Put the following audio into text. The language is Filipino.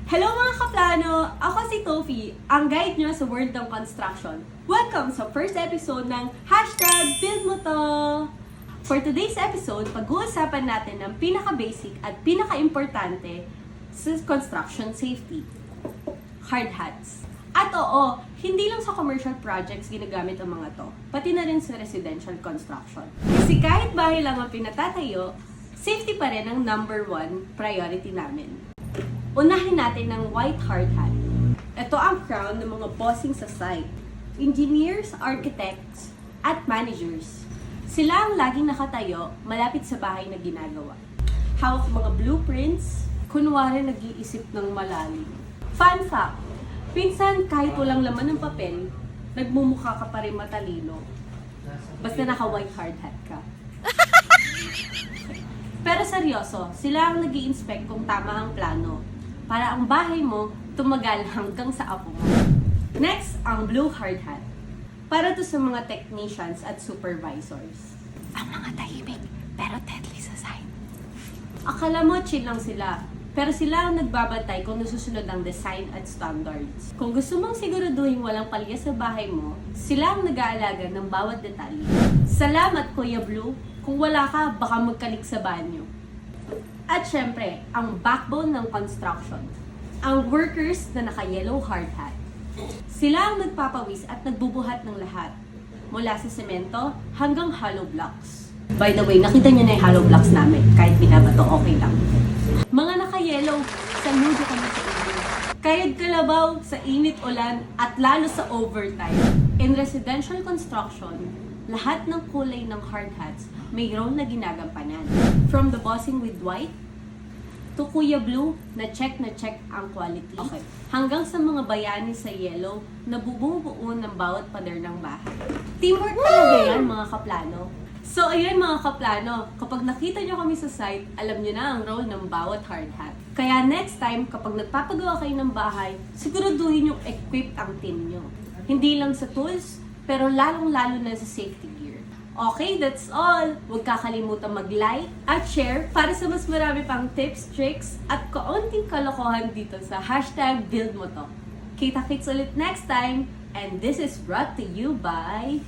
Hello mga kaplano! Ako si Tofi, ang guide nyo sa world ng construction. Welcome sa first episode ng #BuildMoTo! For today's episode, pag-uusapan natin ng pinaka-basic at pinaka-importante sa construction safety. Hard hats. At oo, hindi lang sa commercial projects ginagamit ang mga to, pati na rin sa residential construction. Kasi kahit bahay lang ang pinatatayo, safety pa rin ang number 1 priority namin. Unahin natin ng white hard hat. Ito ang crown ng mga bossing sa site. Engineers, architects, at managers. Sila ang laging nakatayo malapit sa bahay na ginagawa. Hawak mga blueprints, kunwari nag-iisip ng malalim. Fun fact, pinsan kahit walang laman ng papel, nagmumukha ka pa rin matalino. Basta naka-white hard hat ka. Pero seryoso, sila ang nag-i-inspect kung tama ang plano para ang bahay mo tumagal hanggang sa apo mo. Next, ang blue hard hat. Para to sa mga technicians at supervisors. Ang mga tahimik pero deadly sa site. Akala mo chill lang sila, pero sila ang nagbabantay kung nasusunod ang design at standards. Kung gusto mong siguraduhin walang palya sa bahay mo, sila ang nag-aalaga ng bawat detalye. Salamat Kuya Blue! Kung wala ka, baka magkalik sa banyo. At syempre, ang backbone ng construction. Ang workers na naka-yellow hard hat. Sila ang nagpapawis at nagbubuhat ng lahat. Mula sa semento hanggang hollow blocks. By the way, nakita niyo na yung hollow blocks namin. Kahit binabato, okay lang. Mga naka-yellow, saludo kami sa inyo. Kayod kalabaw sa init ulan at lalo sa overtime. In residential construction, lahat ng kulay ng hard hats may role na ginagampanan. From the bossing with white, to Kuya Blue na check ang quality. Okay. Hanggang sa mga bayani sa yellow na bumubuo ng bawat pader ng bahay. Teamwork talaga yan mga kaplano. So ayun mga kaplano, kapag nakita nyo kami sa site, alam nyo na ang role ng bawat hard hat. Kaya next time, kapag nagpapagawa kayo ng bahay, siguraduhin yung equipped ang team nyo. Hindi lang sa tools, pero lalong-lalo na sa safety gear. Okay, that's all! Huwag kakalimutan mag-like at share para sa mas marami pang tips, tricks, at kaunting kalokohan dito sa #BuildMoTo. Kita-kits ulit next time, and this is brought to you by